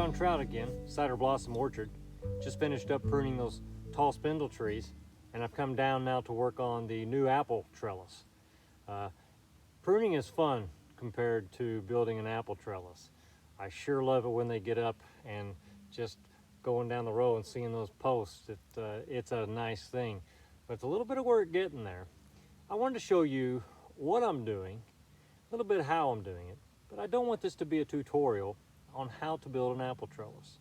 on trout again, Cider Blossom Orchard. Just finished up pruning those tall spindle trees, and I've come down now to work on the new apple trellis. Pruning is fun compared to building an apple trellis. I sure love it when they get up and just going down the row and seeing those posts. It's a nice thing, but it's a little bit of work getting there. I wanted to show you what I'm doing, a little bit how I'm doing it, but I don't want this to be a tutorial on how to build an apple trellis.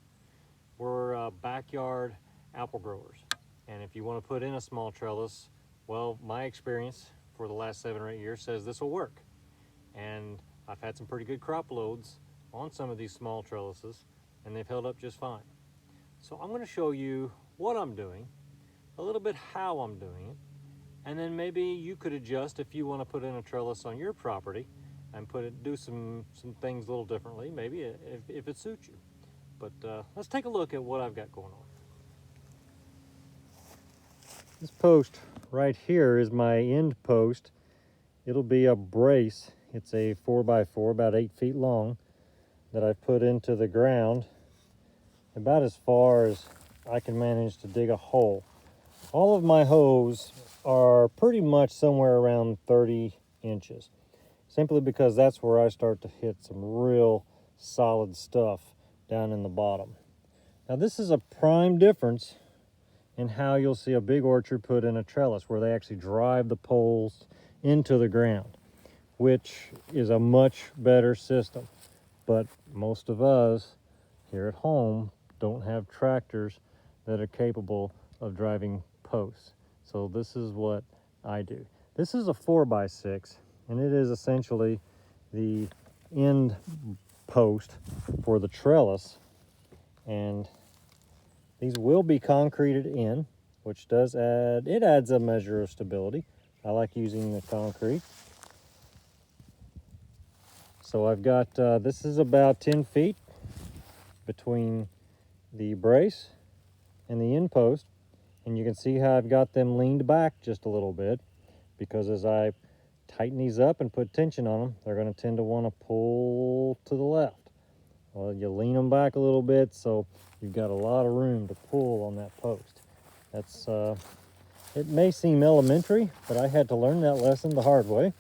We're backyard apple growers, and if you want to put in a small trellis, well, my experience for the last 7 or 8 years says this will work. And I've had some pretty good crop loads on some of these small trellises, and they've held up just fine. So I'm going to show you what I'm doing, a little bit how I'm doing it, and then maybe you could adjust if you want to put in a trellis on your property and do some things a little differently, maybe if it suits you. But let's take a look at what I've got going on. This post right here is my end post. It'll be a brace. It's a 4x4, about 8 feet long, that I've put into the ground about as far as I can manage to dig a hole. All of my holes are pretty much somewhere around 30 inches, simply because that's where I start to hit some real solid stuff down in the bottom. Now this is a prime difference in how you'll see a big orchard put in a trellis, where they actually drive the poles into the ground, which is a much better system. But most of us here at home don't have tractors that are capable of driving posts. So this is what I do. This is a 4x6, and it is essentially the end post for the trellis. And these will be concreted in, which adds a measure of stability. I like using the concrete. So I've got, this is about 10 feet between the brace and the end post. And you can see how I've got them leaned back just a little bit, because as I tighten these up and put tension on them, they're going to tend to want to pull to the left. Well, you lean them back a little bit, so you've got a lot of room to pull on that post. That's, it may seem elementary, but I had to learn that lesson the hard way.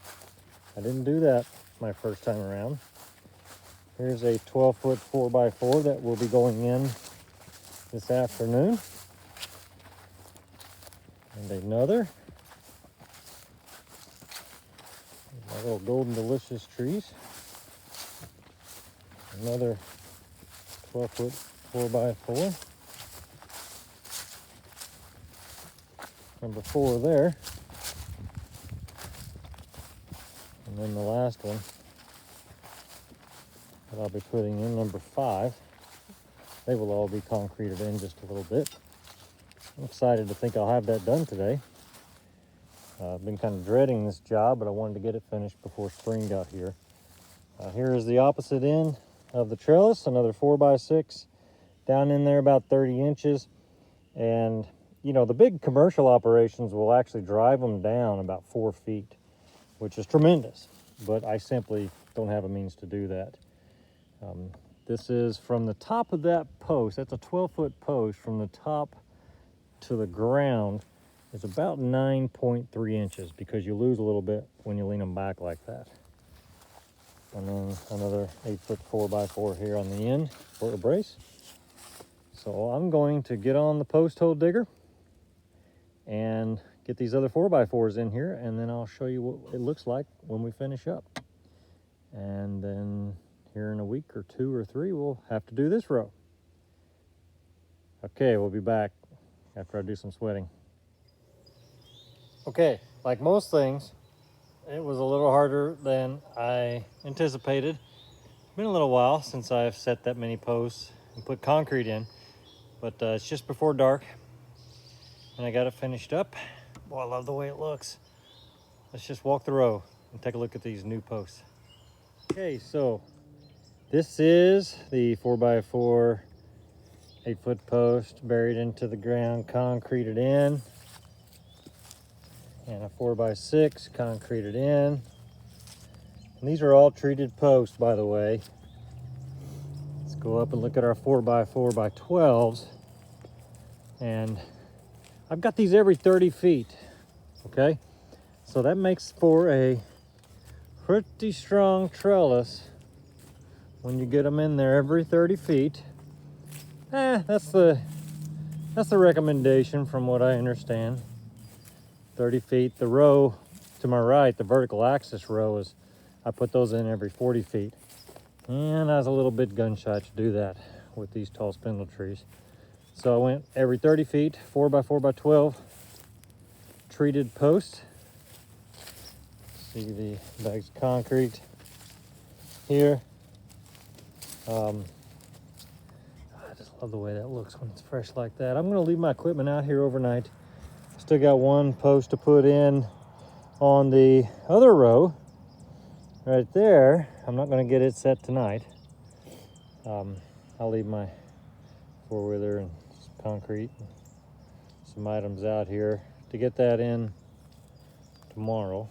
I didn't do that my first time around. Here's a 12-foot 4x4 that will be going in this afternoon. And another. My little golden delicious trees. Another 12-foot 4x4. Number 4 there. And then the last one that I'll be putting in, number 5. They will all be concreted in just a little bit. I'm excited to think I'll have that done today. I've been kind of dreading this job, but I wanted to get it finished before spring got here. Here is the opposite end of the trellis, another 4x6 down in there about 30 inches. And you know, the big commercial operations will actually drive them down about 4 feet, which is tremendous, but I simply don't have a means to do that. This is from the top of that post. That's a 12-foot post. From the top to the ground is about 9.3 inches, because you lose a little bit when you lean them back like that. And then another 8-foot 4x4 here on the end for a brace. So I'm going to get on the post hole digger and get these other 4x4s in here, and then I'll show you what it looks like when we finish up. And then here in a week or 2 or 3, we'll have to do this row. Okay, we'll be back after I do some sweating. Okay, like most things, it was a little harder than I anticipated. It's been a little while since I've set that many posts and put concrete in, but it's just before dark and I got it finished up. Boy, I love the way it looks. Let's just walk the row and take a look at these new posts. Okay, so this is the 4x4 8-foot post buried into the ground, concreted in, and a 4x6 concreted in. And these are all treated posts, by the way. It's go up and look at our 4x4x12s. And I've got these every 30 feet, okay? So that makes for a pretty strong trellis when you get them in there every 30 feet. That's the recommendation from what I understand. 30 feet. The row to my right, the vertical axis row, is I put those in every 40 feet. And I was a little bit gun shy to do that with these tall spindle trees. So I went every 30 feet, 4x4x12 treated post. See the bags of concrete here. I just love the way that looks when it's fresh like that. I'm gonna leave my equipment out here overnight. Still got one post to put in on the other row right there. I'm not gonna get it set tonight. I'll leave my four-wheeler and some concrete and some items out here to get that in tomorrow.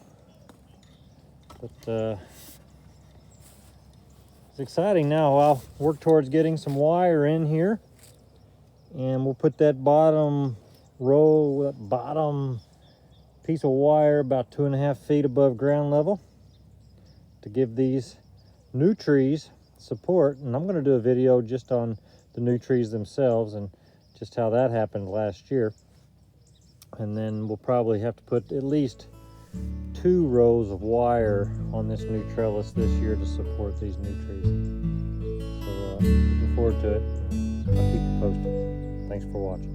But it's exciting now. I'll work towards getting some wire in here, and we'll put that bottom row, that bottom piece of wire about 2.5 feet above ground level to give these new trees support. And I'm going to do a video just on the new trees themselves and just how that happened last year. And then we'll probably have to put at least 2 rows of wire on this new trellis this year to support these new trees. So looking forward to it. I'll keep you posted. Thanks for watching.